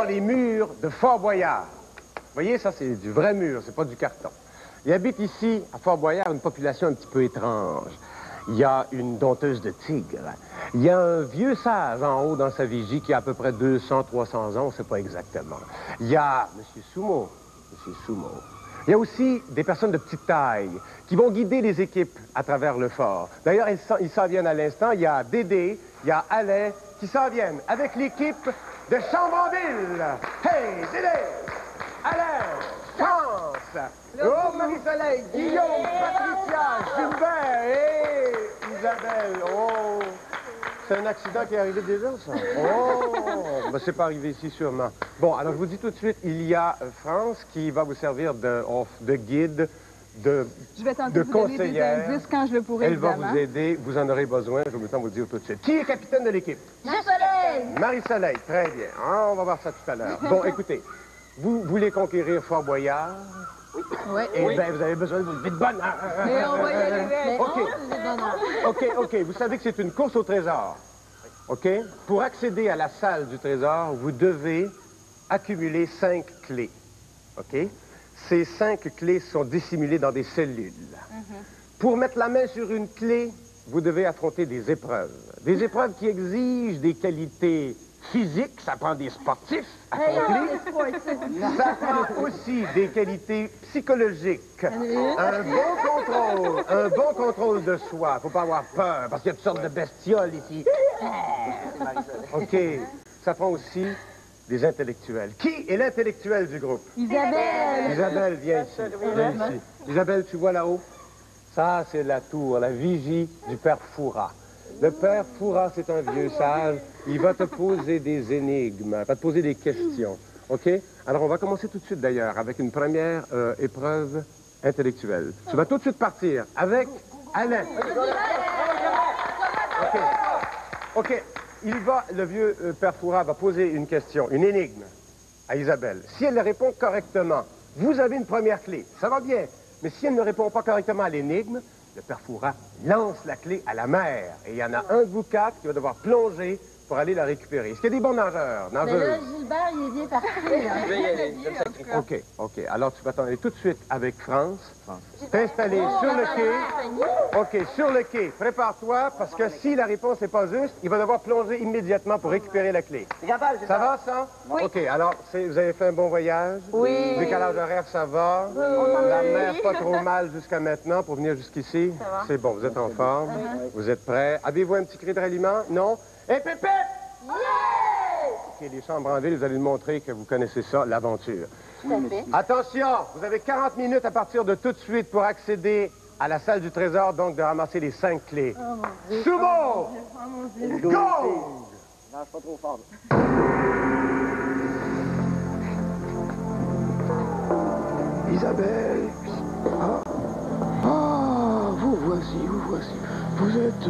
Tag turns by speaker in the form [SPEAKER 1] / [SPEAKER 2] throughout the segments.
[SPEAKER 1] les murs de Fort Boyard. Vous voyez, ça, c'est du vrai mur, c'est pas du carton. Il habite ici, à Fort Boyard, une population un petit peu étrange. Il y a une dompteuse de tigres. Il y a un vieux sage en haut dans sa vigie qui a à peu près 200, 300 ans, on ne sait pas exactement. Il y a M. Sumo. M. Sumo. Il y a aussi des personnes de petite taille qui vont guider les équipes à travers le fort. D'ailleurs, ils s'en viennent à l'instant. Il y a Dédé, il y a Alain qui s'en viennent avec l'équipe de Chambonville. Hey, Dédé! Alain! France! Oh, Marie-Soleil, Guillaume, Patricia, Gilbert et Isabelle. Oh! C'est un accident qui est arrivé déjà, ça? Oh! Ben, c'est pas arrivé ici, sûrement. Bon, alors je vous dis tout de suite, il y a France qui va vous servir de guide,
[SPEAKER 2] je vais tenter
[SPEAKER 1] de
[SPEAKER 2] de vous donner des
[SPEAKER 1] conseillère.
[SPEAKER 2] indices quand je le pourrai,
[SPEAKER 1] Elle va
[SPEAKER 2] évidemment.
[SPEAKER 1] vous aider, vous en aurez besoin, je vais le temps de vous le dire tout de suite. Qui est capitaine de l'équipe?
[SPEAKER 3] Marie-Soleil!
[SPEAKER 1] Marie-Soleil, très bien. Ah, on va voir ça tout à l'heure. Bon, écoutez, vous voulez conquérir Fort Boyard?
[SPEAKER 2] Oui.
[SPEAKER 1] Eh bien, vous avez besoin de votre vie de bonheur.
[SPEAKER 2] Mais on va y arriver.
[SPEAKER 1] OK, vous savez que c'est une course au trésor. OK? Pour accéder à la salle du trésor, vous devez accumuler 5 clés. OK? Ces 5 clés sont dissimulées dans des cellules. Pour mettre la main sur une clé, vous devez affronter des épreuves. Des épreuves qui exigent des qualités physiques, ça prend des sportifs accomplis. Ça prend aussi des qualités psychologiques. Un bon contrôle de soi. Il ne faut pas avoir peur, parce qu'il y a toutes sortes de bestioles ici. OK. Ça prend aussi des intellectuels. Qui est l'intellectuel du groupe?
[SPEAKER 3] Isabelle!
[SPEAKER 1] Isabelle, viens ici. Viens ici. Isabelle, tu vois là-haut? Ça, c'est la tour, la vigie du père Fouras. Le père Fouras, c'est un vieux sage. Il va te poser des énigmes, il va te poser des questions. OK? Alors, on va commencer tout de suite, d'ailleurs, avec une première épreuve intellectuelle. Tu vas tout de suite partir avec Alain. OK. OK. Le vieux père Fouras va poser une question, une énigme à Isabelle. Si elle répond correctement, vous avez une première clé. Ça va bien. Mais si elle ne répond pas correctement à l'énigme, le père Fouras lance la clé à la mer. Et il y en a un de vous 4 qui va devoir plonger pour aller la récupérer. Est-ce qu'il y a des bons nageurs?
[SPEAKER 3] Mais là, Gilbert, il est bien parti.
[SPEAKER 4] Je vais y aller.
[SPEAKER 1] OK. Alors, tu vas t'en aller tout de suite avec France. T'installer sur le quai. OK, sur le quai. Prépare-toi, parce que si la réponse n'est pas juste, il va devoir plonger immédiatement pour récupérer la clé. Ça va, ça?
[SPEAKER 2] Oui.
[SPEAKER 1] OK, alors, vous avez fait un bon voyage?
[SPEAKER 2] Oui.
[SPEAKER 1] Le décalage horaire, ça va? La mer, pas trop mal jusqu'à maintenant pour venir jusqu'ici? C'est bon, vous êtes en forme? Vous êtes prêts? Avez-vous un petit cri de ralliement? Non? Hé, Pépé! OK, les chambres en ville, vous allez nous montrer que vous connaissez ça, l'aventure.
[SPEAKER 3] Tout à fait.
[SPEAKER 1] Attention, vous avez 40 minutes à partir de tout de suite pour accéder à la salle du trésor, donc de ramasser les 5 clés. Sumo! Go!
[SPEAKER 4] Lâche pas trop fort.
[SPEAKER 5] Isabelle. Vous voici. Vous êtes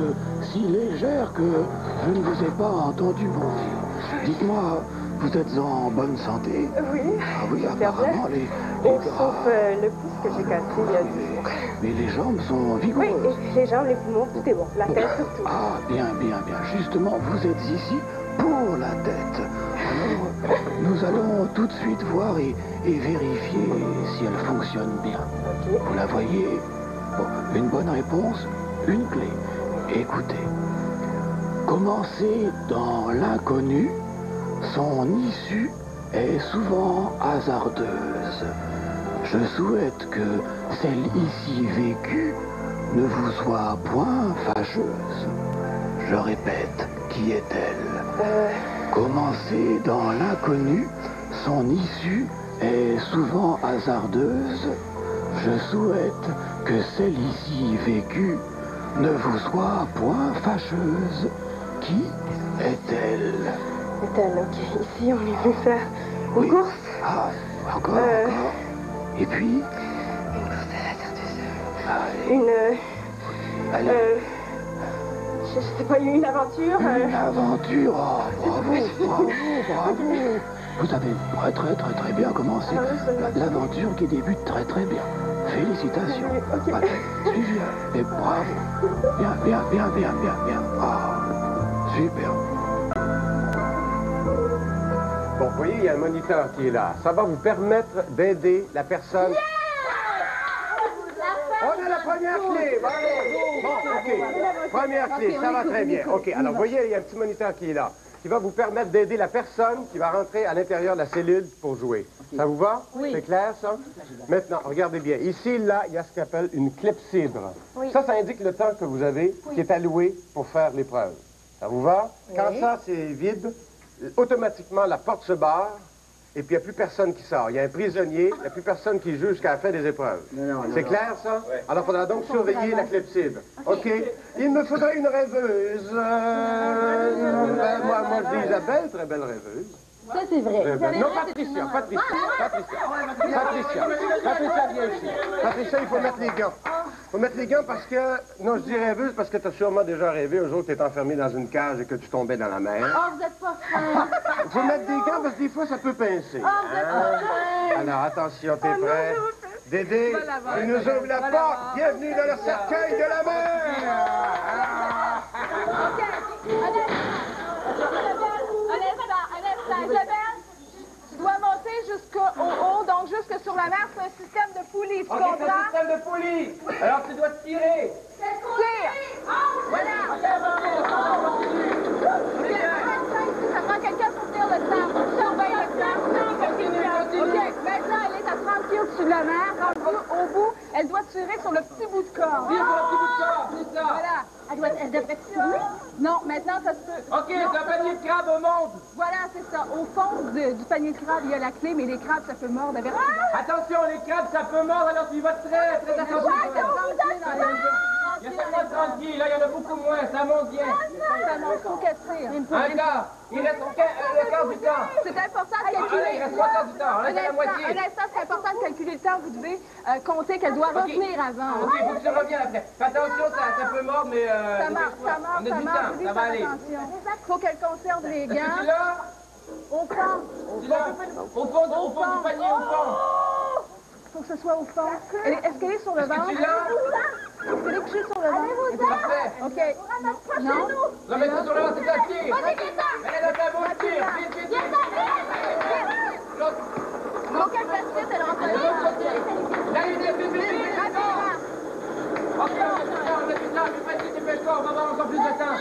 [SPEAKER 5] si légère que je ne vous ai pas entendu mentir. Dites-moi, vous êtes en bonne santé?
[SPEAKER 6] Oui.
[SPEAKER 5] Ah oui, apparemment, les bras...
[SPEAKER 6] Sauf le pouce que j'ai cassé il y a 10 jours.
[SPEAKER 5] Mais les jambes sont
[SPEAKER 6] Oui,
[SPEAKER 5] vigoureuses.
[SPEAKER 6] et les jambes, les poumons, tout est bon. La tête, tout.
[SPEAKER 5] Ah, bien. Justement, vous êtes ici pour la tête. Alors, nous allons tout de suite voir et vérifier si elle fonctionne bien.
[SPEAKER 6] OK.
[SPEAKER 5] Vous la voyez? Bon, une bonne réponse, une clé. Écoutez, commencer dans l'inconnu, son issue est souvent hasardeuse. Je souhaite que celle ici vécue ne vous soit point fâcheuse. Je répète, qui est-elle? Commencer dans l'inconnu, son issue est souvent hasardeuse. Je souhaite que celle ici vécue ne vous soit point fâcheuse. Qui est-elle?
[SPEAKER 6] Est-elle, OK. Ici, on est venu faire une course.
[SPEAKER 5] Ah, encore. Et puis?
[SPEAKER 6] Une course hasardeuse.
[SPEAKER 5] Allez. Allez.
[SPEAKER 6] Je sais pas, il y a eu une aventure.
[SPEAKER 5] Une aventure. Oh, bravo. Vous avez très bien commencé l'aventure qui débute très bien. Félicitations.
[SPEAKER 6] OK.
[SPEAKER 5] Allez, suivez. Et bravo. Bien. Ah, super.
[SPEAKER 1] Bon, vous voyez, il y a un moniteur qui est là. Ça va vous permettre d'aider la personne. Yeah! On a la première clé. Bon, OK. Première clé, ça va très bien. OK, alors vous voyez, il y a un petit moniteur qui est là, qui va vous permettre d'aider la personne qui va rentrer à l'intérieur de la cellule pour jouer. Ça vous va?
[SPEAKER 3] Oui.
[SPEAKER 1] C'est clair, ça? Maintenant, regardez bien. Ici, là, il y a ce qu'on appelle une clepsydre.
[SPEAKER 3] Oui.
[SPEAKER 1] Ça indique le temps que vous avez qui est alloué pour faire l'épreuve. Ça vous va? Quand ça, c'est vide, automatiquement, la porte se barre et puis il n'y a plus personne qui sort. Il y a un prisonnier, il n'y a plus personne qui joue jusqu'à la fin des épreuves. C'est clair, ça? Oui. Alors, il faudra donc surveiller la clepsydre. OK. Il me faudrait une rêveuse. Moi, je dis Isabelle, très belle rêveuse.
[SPEAKER 3] Ça, c'est vrai.
[SPEAKER 1] Non, Patricia. Patricia, viens ici. Patricia, il faut mettre les gants. Il faut mettre les gants parce que... Non, je dis rêveuse parce que tu as sûrement déjà rêvé un jour que tu étais enfermé dans une cage et que tu tombais dans la mer.
[SPEAKER 3] Oh, vous êtes pas fin.
[SPEAKER 1] Il faut mettre des gants parce que des fois, ça peut pincer.
[SPEAKER 3] Oh, vous êtes pas fin.
[SPEAKER 1] Alors, attention, t'es prêt? Dédé, il nous ouvre la porte. Bienvenue dans le cercueil de la mer.
[SPEAKER 2] Isabelle, tu dois monter jusqu'au haut, donc jusque sur la mer. C'est un système de poulie, tu comprends?
[SPEAKER 4] C'est un système de poulie. Alors tu dois tirer.
[SPEAKER 2] Tire! Voilà! Ça prend quelqu'un pour tenir le temps. Surveille le temps. OK, maintenant, elle est à 30 pieds au-dessus de la mer. Rendue au bout, elle doit tirer sur le petit bout de corde.
[SPEAKER 4] Tire sur le petit bout de corde, c'est ça.
[SPEAKER 2] Voilà. Elle devrait tourner? Non, maintenant, ça se peut.
[SPEAKER 4] OK, c'est un panier de crabes au monde.
[SPEAKER 2] Voilà, c'est ça. Au fond du panier de crabes, il y a la clé, mais les crabes, ça peut mordre.
[SPEAKER 4] Attention, les crabes, ça peut mordre, alors tu vas très attention. Il y a seulement 30 pieds, là, il y en a beaucoup moins, ça monte bien.
[SPEAKER 2] Ça monte, faut qu'elle tire.
[SPEAKER 4] Un quart. Il reste le quart du temps.
[SPEAKER 2] C'est important de
[SPEAKER 4] Il
[SPEAKER 2] calculer.
[SPEAKER 4] reste 3 quarts du temps, là, c'est la moitié.
[SPEAKER 2] Un instant, c'est important de calculer le temps. Vous devez compter qu'elle doit revenir avant.
[SPEAKER 4] OK, il faut que tu reviennes après. Fais attention, ça peut mordre, mais...
[SPEAKER 2] Ça marche.
[SPEAKER 4] On a du temps, ça va aller.
[SPEAKER 2] Il faut qu'elle conserve les
[SPEAKER 4] Est-ce que
[SPEAKER 2] gants.
[SPEAKER 4] tu l'as?
[SPEAKER 2] Au fond.
[SPEAKER 4] Au fond du panier, au fond.
[SPEAKER 2] Il faut que ce soit au fond. Est-ce qu'elle est sur le ventre?
[SPEAKER 4] Tu l'as?
[SPEAKER 2] Est-ce qu'elle est couchée sur le ventre?
[SPEAKER 4] Parfait.
[SPEAKER 2] OK. Non?
[SPEAKER 4] Remets-toi sur le ventre, c'est ta tire. Elle est dans ta bouche, tire. Vite. L'autre.
[SPEAKER 2] Faut qu'elle fasse vite, elle rentre dedans.
[SPEAKER 4] Là, il est vite. OK, on a plus de temps, mais vas-y, tu fais le corps, on va avoir encore plus de temps.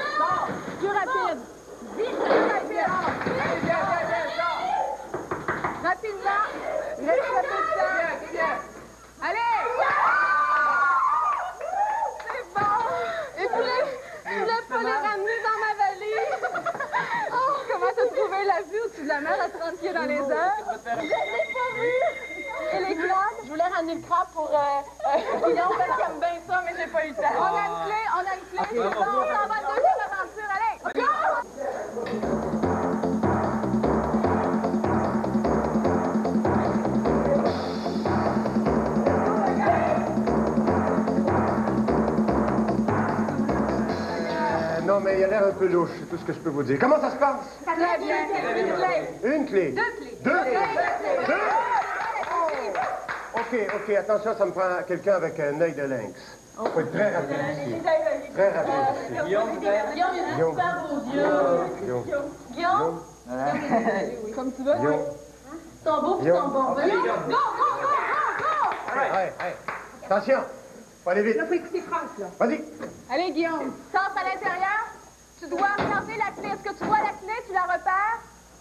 [SPEAKER 2] Plus rapide. Vite, plus rapide.
[SPEAKER 4] Viens.
[SPEAKER 2] Rapidement. Il reste un peu de temps.
[SPEAKER 4] Viens.
[SPEAKER 2] Allez! C'est bon! Et je voulais pas les ramener dans ma valise. Oh, comment t'as trouvé la vue au-dessus de la mer à 30 pieds dans les airs? Je l'ai pas vu! Et les crabes? Je voulais ramener le crabe pour Guillaume parce qu'il aime bien ça, mais j'ai pas eu le temps. On a une clé. Bon, on s'en va à la deuxième aventure. Allez, go!
[SPEAKER 1] Non, mais il a l'air un peu louche, c'est tout ce que je peux vous dire. Comment ça se passe?
[SPEAKER 2] Très bien.
[SPEAKER 1] Une clé. Deux clés. OK, attention, ça me prend quelqu'un avec un œil de lynx. Faut être très rapide ici. Très rapide ici. Guillaume.
[SPEAKER 2] Guillaume? Comme tu veux.
[SPEAKER 1] Guillaume.
[SPEAKER 3] Ton beau puis ton bon.
[SPEAKER 2] Go!
[SPEAKER 1] Hey. Attention. Faut aller vite.
[SPEAKER 2] Là, faut écouter France, là.
[SPEAKER 1] Vas-y.
[SPEAKER 2] Allez, Guillaume. Sors à l'intérieur. Tu dois regarder la clé. Est-ce que tu vois la clé? Tu la repères?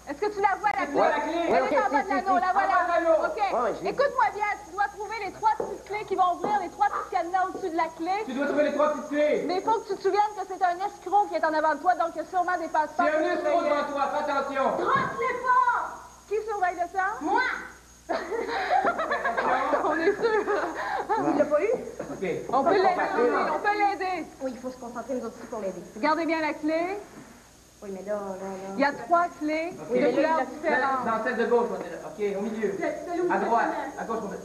[SPEAKER 2] Est-ce que tu la vois, la clé?
[SPEAKER 4] vois la clé?
[SPEAKER 2] Elle est en bas de l'anneau, la voilà.
[SPEAKER 4] En bas de l'anneau.
[SPEAKER 2] OK. Écoute-moi bien. Tu dois trouver les 3 petites clés qui vont ouvrir les 3 petits cadenas au-dessus de la clé.
[SPEAKER 4] Tu dois trouver les 3 petites clés.
[SPEAKER 2] Mais il faut que tu te souviennes que c'est un escroc qui est en avant de toi, donc il y a sûrement des passeports.
[SPEAKER 4] C'est un escroc devant toi, fais attention.
[SPEAKER 2] Trotte-les pas! Qui surveille le sang? Moi! On est sûr. Il l'a pas eu?
[SPEAKER 4] OK.
[SPEAKER 2] On peut l'aider.
[SPEAKER 3] Oui, il faut se concentrer nous autres aussi pour l'aider.
[SPEAKER 2] Regardez bien la clé.
[SPEAKER 3] Oui, mais là.
[SPEAKER 2] Il y a 3 clés de couleurs différentes.
[SPEAKER 4] Dans celle de gauche, on est là. OK, au milieu. À droite, à gauche, on est...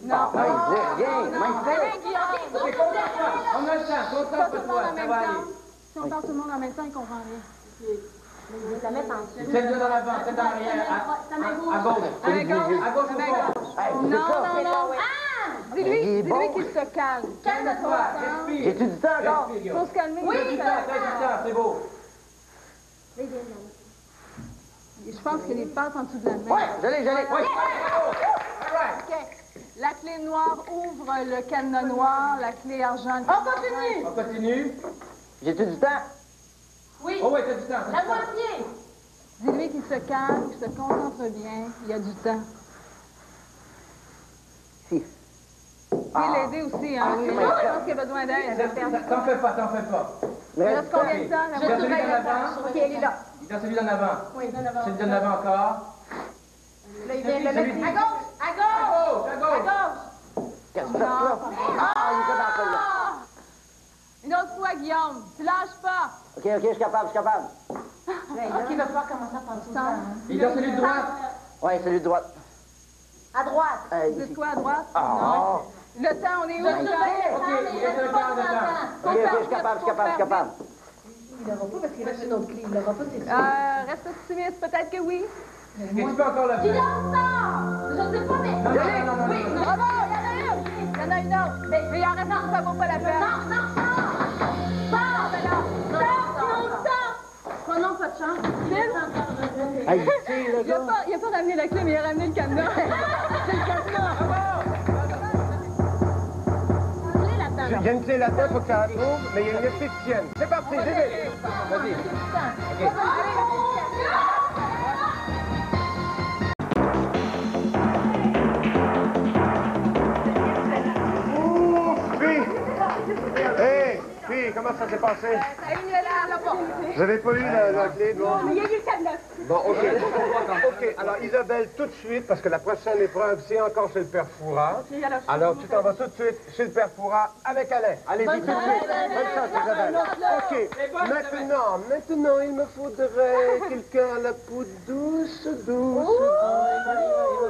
[SPEAKER 2] Non.
[SPEAKER 3] Magnifique.
[SPEAKER 4] OK, concentre-toi. On a le temps, concentre-toi, ça va aller.
[SPEAKER 2] Si on parle tout le monde en même temps, ils comprennent rien.
[SPEAKER 3] La mettre en dessous.
[SPEAKER 4] Celle de dans l'avant, celle dans l'arrière. À gauche. À gauche au fond.
[SPEAKER 2] Non. Dis-lui qu'il se calme.
[SPEAKER 4] Calme-toi, respire.
[SPEAKER 5] J'ai-tu du temps encore?
[SPEAKER 2] Il faut se calmer.
[SPEAKER 4] T'as du temps, c'est beau.
[SPEAKER 2] Je pense qu'il y a des passes en dessous de la main.
[SPEAKER 1] Ouais, je l'ai.
[SPEAKER 4] Oui.
[SPEAKER 2] OK. La clé noire ouvre le cadenas noir, la clé argent...
[SPEAKER 4] On continue.
[SPEAKER 1] J'ai-tu du temps?
[SPEAKER 2] Oui.
[SPEAKER 4] Oh, ouais, t'as du temps.
[SPEAKER 2] La moitié. Dis-lui qu'il se calme, qu'il se concentre bien. Il y a du temps.
[SPEAKER 1] Si.
[SPEAKER 2] Vous pouvez l'aider aussi, hein. Je pense qu'il a besoin d'aide.
[SPEAKER 4] T'en fais pas.
[SPEAKER 2] Il reste combien de temps?
[SPEAKER 4] Je donne celui d'en avant.
[SPEAKER 3] OK, elle est là.
[SPEAKER 4] Il donne celui d'en avant.
[SPEAKER 3] Oui, donne avant.
[SPEAKER 4] Celui d'en avant encore.
[SPEAKER 3] Là, il vient de le mettre. À gauche! À
[SPEAKER 4] À gauche.
[SPEAKER 3] gauche!
[SPEAKER 1] Qu'est-ce que tu fais là? Ah, il est pas dans celle-là.
[SPEAKER 2] Une autre fois, Guillaume. Tu lâches pas.
[SPEAKER 1] OK, je suis capable.
[SPEAKER 3] OK, il va falloir commencer à prendre son temps.
[SPEAKER 4] Il donne celui de droite.
[SPEAKER 1] Ouais, celui de droite.
[SPEAKER 3] À droite.
[SPEAKER 2] Vous êtes quoi à droite?
[SPEAKER 1] Ah.
[SPEAKER 2] Non. Le temps, on est où?
[SPEAKER 4] OK, il reste un quart de temps.
[SPEAKER 1] OK, je suis capable.
[SPEAKER 3] Il l'aura pas parce qu'il reste une autre clé. Il l'aura pas, c'est sûr.
[SPEAKER 2] Reste optimiste, peut-être que oui.
[SPEAKER 4] Est-ce que tu peux encore le faire?
[SPEAKER 2] Je sais pas, mais...
[SPEAKER 4] Non.
[SPEAKER 2] Oui, bravo, il y en a une. Il y en a une autre. Mais il en reste une, ça vaut pas la peine. Non.
[SPEAKER 3] Non, pas de chance.
[SPEAKER 1] Hey, tu sais, le gars.
[SPEAKER 2] Il a pas ramené la clé, mais il a ramené le cadenas. C'est le cadenas.
[SPEAKER 1] Il y a une clé là-dedans, faut que ça ouvre, mais il y a une esthéticienne. C'est parti, j'y vais. Vas-y. OK. Hey, fille, comment ça s'est passé?
[SPEAKER 2] Il est là, là-bas.
[SPEAKER 1] Vous avez pas eu la clé, non?
[SPEAKER 2] Mais il y a eu le cadenas.
[SPEAKER 1] Bon, OK. Alors, Isabelle, tout de suite, parce que la prochaine épreuve, c'est encore chez le père Fouras. Alors, tu t'en vas tout de suite chez le père Fouras avec Alain. Allez-y, tout de suite. Bonne chance, Isabelle. OK. Maintenant, il me faudrait quelqu'un à la peau douce.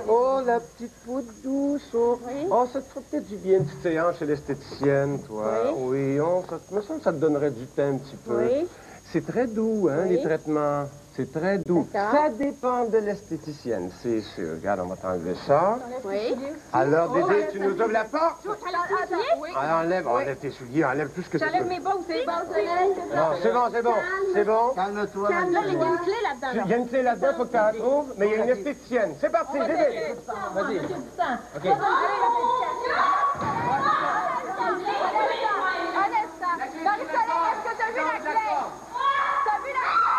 [SPEAKER 1] Oh, la petite peau douce. Oh, ça te ferait peut-être du bien, une petite séance chez l'esthéticienne, toi. Oui, me semble que ça te donnerait du temps un petit peu.
[SPEAKER 3] Oui.
[SPEAKER 1] C'est très doux, hein, les traitements. C'est très doux.
[SPEAKER 3] D'accord.
[SPEAKER 1] Ça dépend de l'esthéticienne, c'est sûr. Regarde, on va t'enlever ça.
[SPEAKER 3] Oui.
[SPEAKER 1] Alors, Dédé, tu nous ouvres la porte?
[SPEAKER 2] Oui.
[SPEAKER 1] Alors, enlève tes souliers, enlève tout ce que tu
[SPEAKER 2] J'enlève
[SPEAKER 1] peux.
[SPEAKER 2] mes bas aussi.
[SPEAKER 1] Non, c'est bon.
[SPEAKER 5] Calme-toi,
[SPEAKER 3] Là, il y a une clé là-dedans.
[SPEAKER 1] Il y a une clé là-dedans, faut que tu la trouves, mais il y a une esthéticienne. C'est parti, Dédé.
[SPEAKER 4] Vas-y.
[SPEAKER 2] Un instant. Marie-Soleil, est-ce que tu as vu la clé? T'as vu la clé?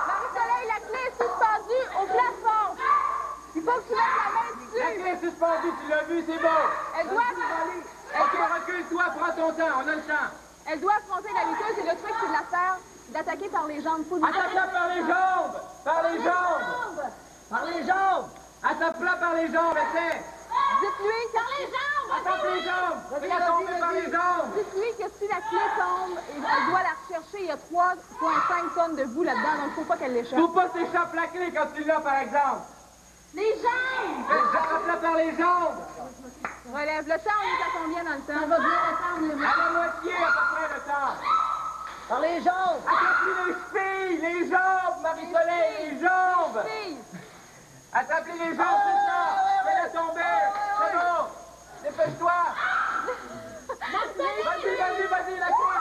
[SPEAKER 2] Marie-Soleil, la clé est suspendue au plafond. Il faut que tu mettes la main dessus.
[SPEAKER 4] La clé est suspendue, tu l'as vu, c'est bon.
[SPEAKER 2] Elle doit...
[SPEAKER 4] OK, recule-toi, prends ton temps, on a le temps.
[SPEAKER 2] Elle doit affronter la lutteuse et le truc, c'est de la faire, d'attaquer par les jambes. Faut lui
[SPEAKER 4] Attaque-la par les jambes. Par les jambes. Attaque-la par les jambes, essaie.
[SPEAKER 2] Dites-lui par les jambes.
[SPEAKER 4] Attaque les jambes. Fais-la tomber par les jambes.
[SPEAKER 2] Dites-lui que si la clé tombe, elle doit la rechercher. Il y a 3,5 tonnes de boue là-dedans, donc il ne faut pas qu'elle l'échappe.
[SPEAKER 4] Faut pas s'échappe la clé quand tu l'as, par exemple.
[SPEAKER 2] Les jambes!
[SPEAKER 4] Attrape-la par les jambes.
[SPEAKER 2] Relève. Le temps, on est à combien dans le temps? On va bien attendre le
[SPEAKER 4] À la moitié, à peu près, le temps.
[SPEAKER 3] Par les jambes.
[SPEAKER 4] Attrape-lui les chevilles, les jambes, Marie-Soleil, les jambes.
[SPEAKER 2] Fille!
[SPEAKER 4] Attrape-lui les jambes, c'est ça. Fais-la tomber. C'est bon. Dépêche-toi. Vas-y, la clé.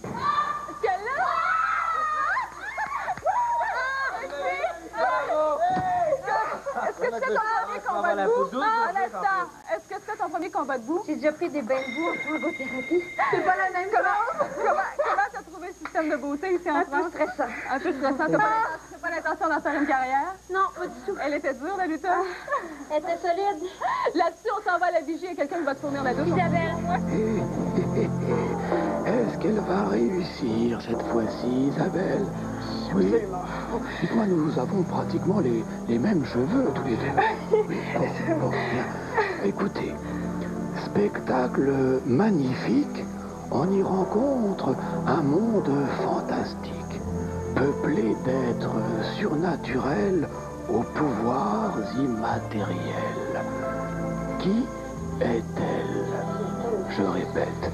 [SPEAKER 2] Est-ce que là? Est-ce que tu fais ton premier combat de boue? Un instant. Est-ce que tu fais ton premier combat de boue?
[SPEAKER 3] J'ai déjà pris des bains de boue en ergothérapie.
[SPEAKER 2] C'est pas la même chose. Comment t'as trouvé le système de beauté ici en France?
[SPEAKER 3] Stressant.
[SPEAKER 2] Un peu stressant. T'as pas l'intention d'en faire une carrière?
[SPEAKER 3] Non, pas du tout.
[SPEAKER 2] Elle était dure, la lutteuse?
[SPEAKER 3] Elle était solide.
[SPEAKER 2] Là-dessus, on s'en va à la vigie et quelqu'un qui va te fournir la douche.
[SPEAKER 3] Isabelle, moi.
[SPEAKER 5] Est-ce qu'elle va réussir cette fois-ci, Isabelle? Oui. Dites-moi, nous avons pratiquement les mêmes cheveux, tous les deux. Oui. Bon, bien. Écoutez, spectacle magnifique, on y rencontre un monde fantastique, peuplé d'êtres surnaturels aux pouvoirs immatériels. Qui est-elle? Je répète,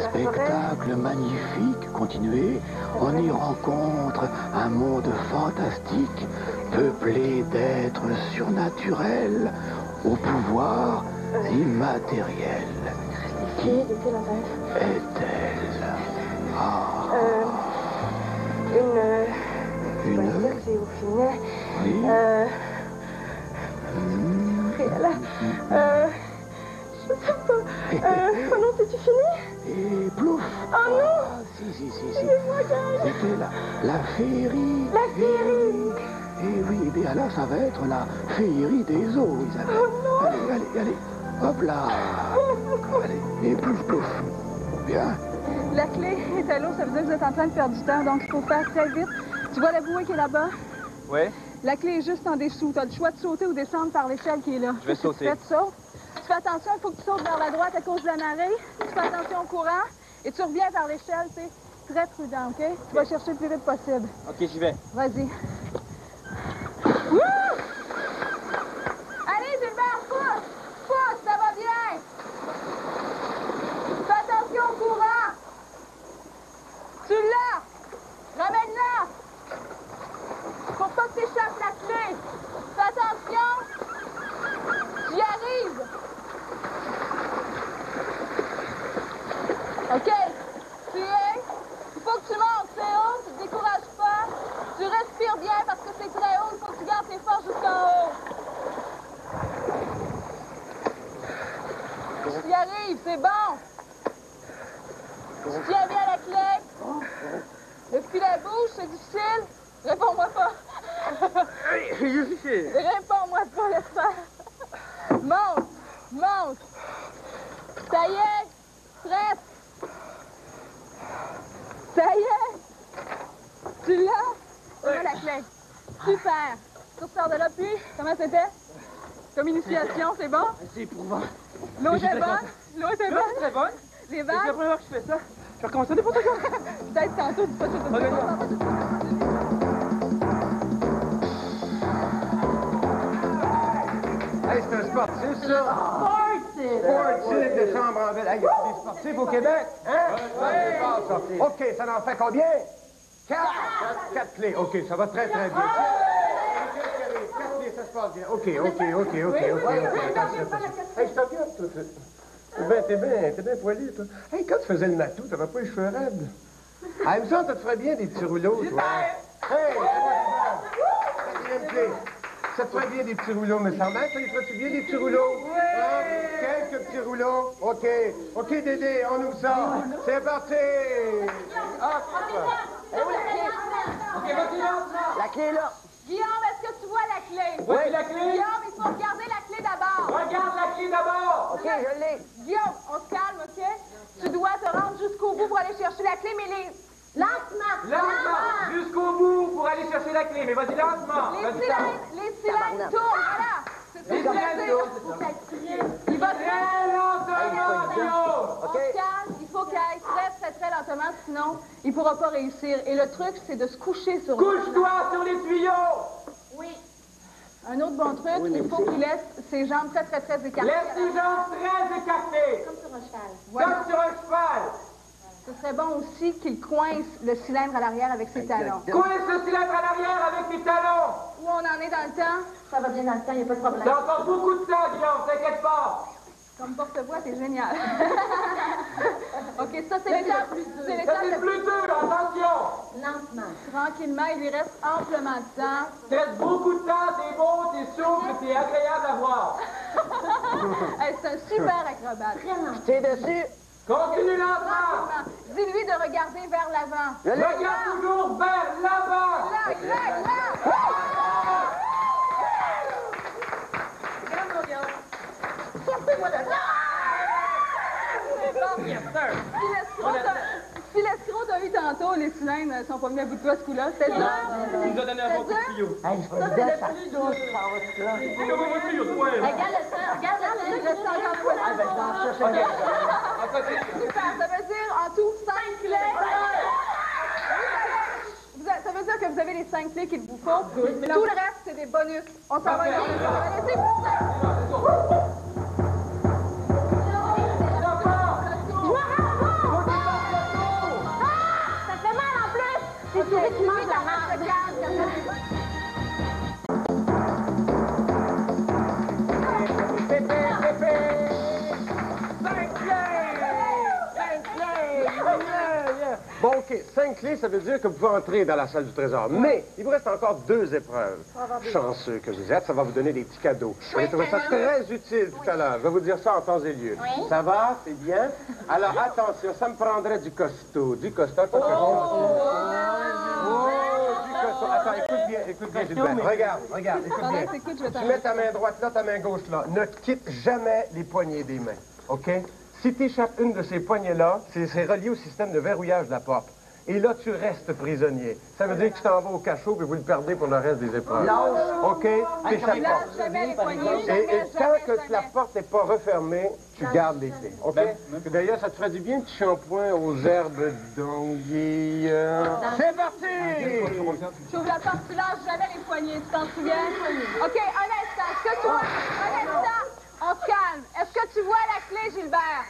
[SPEAKER 5] spectacle magnifique, continuez, on y rencontre un monde fantastique, peuplé d'êtres surnaturels aux pouvoirs immatériels. Qui est-elle? Ah. Une
[SPEAKER 6] bien sûr
[SPEAKER 5] heure.
[SPEAKER 6] que c'est au finet.
[SPEAKER 5] Oui.
[SPEAKER 6] Je sais pas. Oh non, c'est-tu fini?
[SPEAKER 5] Et plouf.
[SPEAKER 6] Oh non!
[SPEAKER 5] Ah, si. C'était la féerie.
[SPEAKER 6] La féerie!
[SPEAKER 5] Et oui, et bien alors ça va être la féerie des eaux, Isabelle.
[SPEAKER 6] Oh non!
[SPEAKER 5] Allez. Hop là. Allez, et plouf. Bien.
[SPEAKER 2] La clé est à l'eau, ça veut dire que vous êtes en train de perdre du temps, donc il faut faire très vite. Tu vois la bouée qui est là-bas?
[SPEAKER 4] Oui.
[SPEAKER 2] La clé est juste en dessous. Tu as le choix de sauter ou descendre par l'échelle qui est là.
[SPEAKER 4] Je vais sauter.
[SPEAKER 2] Fais ça. Tu fais attention, il faut que tu sautes vers la droite à cause de la marée. Tu fais attention au courant et tu reviens vers l'échelle, c'est très prudent, OK? Tu vas chercher le plus vite possible.
[SPEAKER 4] OK, j'y vais.
[SPEAKER 2] Vas-y. Wouh! Allez, Gilbert, pousse, ça va bien. Fais attention au courant. Tu l'as. Ramène-la. Faut pas que tu échappes la clé. Fais attention. J'y arrive. OK. Tu y es. Il faut que tu montes. C'est haut. Tu te décourages pas. Tu respires bien parce que c'est très haut. Il faut que tu gardes tes forces jusqu'en haut. Tu y arrives. C'est bon. Tu tiens bien la clé. Le filet bouge. C'est difficile. Réponds-moi pas. Réponds-moi pas, laisse faire. Monte. Ça y est. Prête. Ça y est. Tu l'as? C'est la clé. Super. Tu ressors de là, puis, comment c'était? Comme initiation, c'est bon?
[SPEAKER 4] C'est éprouvant.
[SPEAKER 2] L'eau
[SPEAKER 4] Mais j'ai
[SPEAKER 2] était
[SPEAKER 4] très
[SPEAKER 2] bonne?
[SPEAKER 4] content.
[SPEAKER 2] L'eau était
[SPEAKER 4] Là,
[SPEAKER 2] bonne?
[SPEAKER 4] c'est très bonne.
[SPEAKER 2] Les
[SPEAKER 4] C'est la
[SPEAKER 2] vagues?
[SPEAKER 4] première fois que je fais ça. Je vais recommencer n'importe quoi.
[SPEAKER 2] Peut-être tantôt, dis pas tout de suite.
[SPEAKER 1] Hey, c'est un sportif, ça? Sportif de chambre en ville. Hey, y a des sportifs au Québec? Hein? Ouais. Ça. OK, ça en fait combien? 4 clés. OK, ça va très bien. 4 clés, ça se passe bien. OK. Attention. Hey, je t'en regarde, toi. T'es bien poilu, toi. Hey, quand tu faisais le matou, t'avais pas les cheveux raides? Ah, il me semble que ça te ferait bien des petits rouleaux, toi. Hey, quatrième clé. Ça te ferait bien des petits rouleaux, me semble. Hein? Ça lui ferait-tu bien des petits rouleaux? Oui! Quelques petits rouleaux. OK, Dédé, on ouvre ça. C'est parti! Ah,
[SPEAKER 3] La clé est là.
[SPEAKER 2] Guillaume, est-ce que tu vois la clé?
[SPEAKER 4] Voici la clé.
[SPEAKER 2] Guillaume, il faut regarder la clé d'abord.
[SPEAKER 4] Regarde la clé d'abord.
[SPEAKER 3] OK, je l'ai.
[SPEAKER 2] Guillaume, on se calme, OK? Tu dois te rendre jusqu'au bout pour aller chercher la clé, mais
[SPEAKER 4] Lentement. Jusqu'au bout pour aller chercher la clé. Mais vas-y, lentement.
[SPEAKER 2] les cylindres tournent, voilà. C'est ce que je voulais dire. Il va
[SPEAKER 4] Très lentement, Guillaume.
[SPEAKER 2] On se calme, il faut qu'il aille très lentement, sinon il ne pourra pas réussir. Et le truc, c'est de se coucher sur
[SPEAKER 4] Couche-toi sur les tuyaux.
[SPEAKER 2] Oui. Un autre bon truc, il faut qu'il laisse ses jambes très écartées.
[SPEAKER 4] Laisse tes jambes très écartées.
[SPEAKER 3] Comme sur un cheval.
[SPEAKER 4] Comme sur un cheval.
[SPEAKER 2] Ce serait bon aussi qu'il coince le cylindre à l'arrière avec ses talons.
[SPEAKER 4] Coince le cylindre à l'arrière avec tes talons.
[SPEAKER 2] Où on en est dans le temps?
[SPEAKER 3] Ça va bien dans le temps, il n'y a pas de problème.
[SPEAKER 4] T'as encore beaucoup de temps, Guillaume, t'inquiète pas.
[SPEAKER 2] Comme porte-voix, c'est génial. OK, ça, c'est l'étape
[SPEAKER 4] Ça, c'est plus dur, attention.
[SPEAKER 3] Lentement.
[SPEAKER 2] Tranquillement, il lui reste amplement de temps.
[SPEAKER 4] Il te reste beaucoup de temps, t'es beau, t'es souple, t'es agréable à voir.
[SPEAKER 2] Hey, c'est un super acrobate.
[SPEAKER 3] T'es dessus.
[SPEAKER 4] Continue lentement.
[SPEAKER 2] Dis-lui de regarder vers l'avant.
[SPEAKER 4] Regarde toujours vers l'avant.
[SPEAKER 2] Là!
[SPEAKER 3] Sortez-moi de là.
[SPEAKER 2] Si l'escroc t'a vu tantôt, les cylindres ne sont pas venus à bout de toi ce coup-là. C'était dur.
[SPEAKER 4] Il nous a donné un bon coup de tuyau.
[SPEAKER 3] Hey, je vais le dire, ça touche, ça va se là.
[SPEAKER 4] C'est comme un tuyau, toi.
[SPEAKER 3] Regarde le sang, regarde le sang.
[SPEAKER 2] Il reste encore une fois.
[SPEAKER 3] Ah, ben, je vais en chercher.
[SPEAKER 2] Super, ça veut dire en tout 5 clés. Ça veut dire que vous avez les 5 clés qu'il vous faut. Tout le reste, c'est des bonus. On s'en va laisser.
[SPEAKER 3] Ça fait mal en plus. C'est celui qui mange la marde.
[SPEAKER 1] Bon OK, 5 clés, ça veut dire que vous pouvez entrer dans la salle du trésor. Mais il vous reste encore 2 épreuves. Chanceux que vous êtes, ça va vous donner des petits cadeaux. Vous allez trouver ça très utile tout à l'heure. Je vais vous dire ça en temps et lieu.
[SPEAKER 3] Oui.
[SPEAKER 1] Ça va? C'est bien? Alors, attention, ça me prendrait du costaud. Du costaud, attention. Du costaud. Attends, écoute bien, Gilbert. Regarde, écoute bien. Tu mets ta main droite là, ta main gauche là. Ne quitte jamais les poignées des mains, OK? Si tu échappes une de ces poignées-là, c'est relié au système de verrouillage de la porte. Et là, tu restes prisonnier. Ça veut dire que tu t'en vas au cachot et vous le perdez pour le reste des épreuves. OK? T'échappes pas. Et tant que la porte n'est pas refermée, tu gardes les clés. OK? D'ailleurs, ça te ferait du bien un petit shampoing aux herbes d'anguille. C'est parti!
[SPEAKER 2] Tu ouvres la porte, tu lâches jamais les poignées, tu t'en souviens? OK, un instant. Est-ce que tu vois... Un instant. On se calme. Est-ce que tu vois la clé, Gilbert?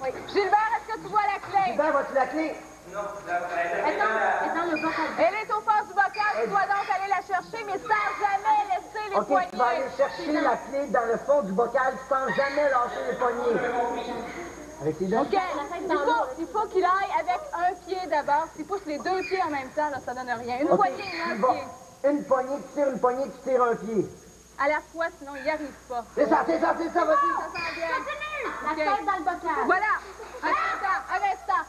[SPEAKER 2] Oui. Gilbert, est-ce que tu vois la clé?
[SPEAKER 7] Gilbert, vois-tu la clé?
[SPEAKER 3] Attends, le bocal.
[SPEAKER 2] Elle est au fond du bocal. Tu dois donc aller la chercher, mais sans jamais laisser les
[SPEAKER 7] OK,
[SPEAKER 2] poignées.
[SPEAKER 7] tu vas aller chercher la clé dans le fond du bocal sans jamais lâcher les poignées. Avec tes dents?
[SPEAKER 2] OK. Il faut qu'il aille avec un pied d'abord. S'il pousse les 2 pieds en même temps, là, ça donne rien. Une
[SPEAKER 7] OK,
[SPEAKER 2] poignée et un
[SPEAKER 7] tu vas-
[SPEAKER 2] pied.
[SPEAKER 7] Une poignée, tu tires une poignée, tu tires un pied.
[SPEAKER 2] À la fois, sinon il n'y arrive pas.
[SPEAKER 7] C'est ça, vas-y.
[SPEAKER 2] Ça s'en vient.
[SPEAKER 3] La tête dans le bocal.
[SPEAKER 2] Voilà. Un instant.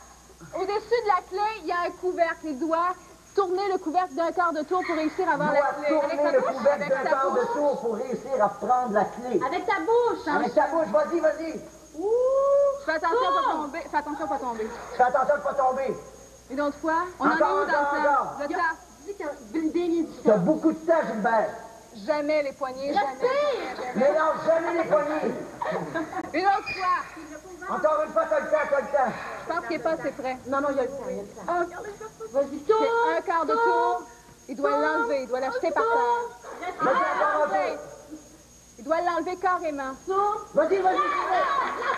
[SPEAKER 2] Au-dessus de la clé, il y a un couvercle. Il doit tourner le couvercle d'un quart de tour pour réussir à avoir la
[SPEAKER 7] Tu
[SPEAKER 2] clé.
[SPEAKER 7] dois
[SPEAKER 2] Avec
[SPEAKER 7] tourner
[SPEAKER 2] sa
[SPEAKER 7] le
[SPEAKER 2] bouche,
[SPEAKER 7] couvercle
[SPEAKER 2] avec
[SPEAKER 7] d'un
[SPEAKER 2] sa
[SPEAKER 7] quart de
[SPEAKER 2] bouche.
[SPEAKER 7] tour pour réussir à prendre la clé.
[SPEAKER 3] Avec ta bouche.
[SPEAKER 7] Avec ta bouche, vas-y.
[SPEAKER 2] Fais attention à pas tomber. Fais attention à pas tomber.
[SPEAKER 7] Fais attention de ne pas tomber.
[SPEAKER 2] Une autre fois. On en est
[SPEAKER 7] Encore,
[SPEAKER 2] où dans le temps?
[SPEAKER 7] encore.
[SPEAKER 2] Le temps.
[SPEAKER 3] Dis que une bénédiction.
[SPEAKER 7] Tu as beaucoup de temps, Gilbert.
[SPEAKER 2] Jamais les poignets. Jamais.
[SPEAKER 7] Mélange jamais les poignées.
[SPEAKER 2] Une autre fois.
[SPEAKER 7] Encore une fois, t'as le temps.
[SPEAKER 2] Je pense qu'il n'est pas assez près.
[SPEAKER 3] Non, il y a le temps, Vas-y,
[SPEAKER 2] C'est un quart de tour. Il doit l'enlever. Il doit l'acheter par terre.
[SPEAKER 7] Vas-y, encore un peu.
[SPEAKER 2] Il doit l'enlever carrément.
[SPEAKER 7] Vas-y.
[SPEAKER 3] Lâche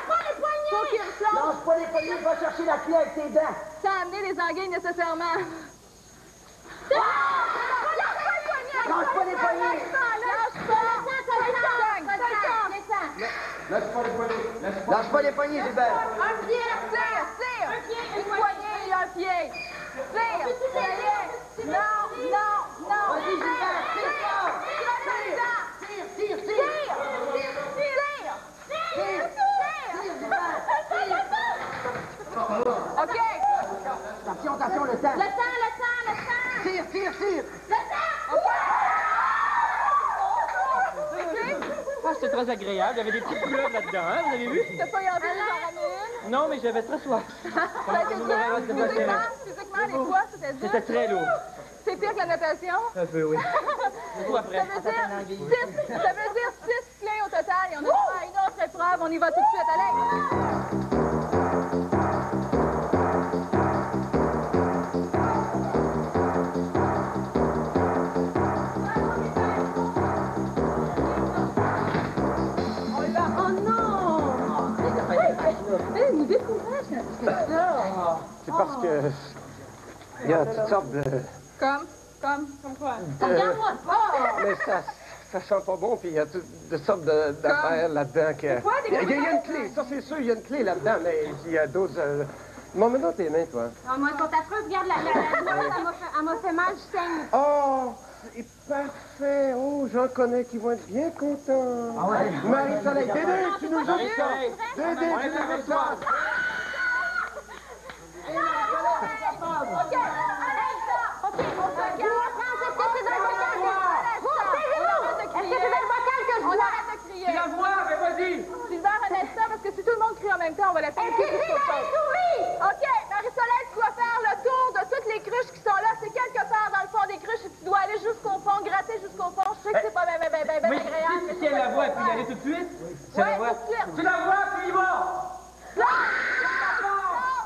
[SPEAKER 3] pas les poignets.
[SPEAKER 2] Faut qu'il replonge
[SPEAKER 7] Lance pas les poignées, va chercher la clé avec tes dents.
[SPEAKER 2] sans amener les anguilles nécessairement.
[SPEAKER 7] Lance pas les poignées. Lâche pas les poignées, Gilbert.
[SPEAKER 2] Un pied, tire. Une poignée et un pied. Tire. Non.
[SPEAKER 7] Vas-y, Gilbert,
[SPEAKER 2] OK.
[SPEAKER 7] Attention, le temps.
[SPEAKER 3] Le temps.
[SPEAKER 7] Tire.
[SPEAKER 4] Ah, c'était très agréable. Il y avait des petites fleurs là-dedans, hein? Vous avez vu?
[SPEAKER 2] T'as pas eu envie de t'en ramener une?
[SPEAKER 4] Non, mais j'avais très soif.
[SPEAKER 2] Ça a été dur? Physiquement, les poids, c'était dur?
[SPEAKER 4] C'était très lourd.
[SPEAKER 2] C'est pire que la natation?
[SPEAKER 4] Un peu, oui. Beaucoup après.
[SPEAKER 2] Ça veut dire 6 clés au total. Et on a droit à une autre épreuve. On y va tout de suite. Allez!
[SPEAKER 3] Oh non!
[SPEAKER 2] Nous découvrage,
[SPEAKER 1] C'est parce que... Il y a toutes sortes de...
[SPEAKER 2] Comme quoi?
[SPEAKER 3] Regarde-moi pas!
[SPEAKER 1] Mais ça sent pas bon, puis il y a toutes sortes d'affaires là-dedans.
[SPEAKER 2] Quoi, des
[SPEAKER 1] Il y a une clé, ça c'est sûr, il y a une clé là-dedans, mais il y a d'autres... Montre-moi dans tes mains, toi.
[SPEAKER 3] Non, moi, ils sont affreux. Regarde, la doigt, elle m'a fait mal, je saigne.
[SPEAKER 1] Oh, c'est parfait. Oh, j'en connais qui vont être bien contents.
[SPEAKER 7] Ah ouais?
[SPEAKER 1] Marie-Soleil, Dédé, tu nous ouvres ça.
[SPEAKER 4] Marie-Soleil.
[SPEAKER 1] Dédé, tu nous ouvres ça.
[SPEAKER 3] OK, on se regarde. Est-ce que c'est dans le bocal que je
[SPEAKER 2] On
[SPEAKER 3] vois?
[SPEAKER 2] arrête de crier.
[SPEAKER 4] Tu la vois, mais vas-y.
[SPEAKER 2] Sylvain, un instant, parce que si tout le monde crie en même temps, on va la faire.
[SPEAKER 3] Est-ce que c'est dans les souris?
[SPEAKER 2] OK, Marie-Soleil, tu dois faire le tour de toutes les cruches qui sont là. C'est quelque part dans le fond des cruches et tu dois aller jusqu'au fond, gratter jusqu'au fond. Je sais que c'est pas bien
[SPEAKER 4] Oui,
[SPEAKER 2] agréable. mais
[SPEAKER 4] si elle la voit, puis y aller tout de suite. Si elle la voit.
[SPEAKER 2] tout de suite.
[SPEAKER 4] Tu la vois, puis y va.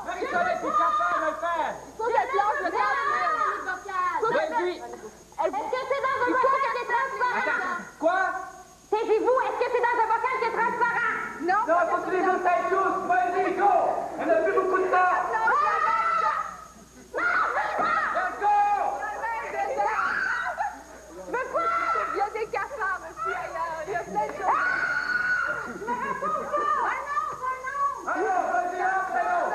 [SPEAKER 4] Marie-Soleil, t'es capable de le faire.
[SPEAKER 2] Faut qu'elle plonge le temps.
[SPEAKER 4] Vas-y.
[SPEAKER 3] Est-ce que c'est dans un bocal qui est transparent?
[SPEAKER 4] Attends. Quoi?
[SPEAKER 3] Taisez-vous, est-ce que c'est dans un bocal qui est transparent?
[SPEAKER 2] Non.
[SPEAKER 4] Non, faut que tu les essailles tous. Vas-y, go. On n'a plus beaucoup de temps. Let's go.
[SPEAKER 2] Mais quoi? Il y a des cafards aussi ailleurs. Il y a plein de choses.
[SPEAKER 4] Alors, vas-y, après l'eau.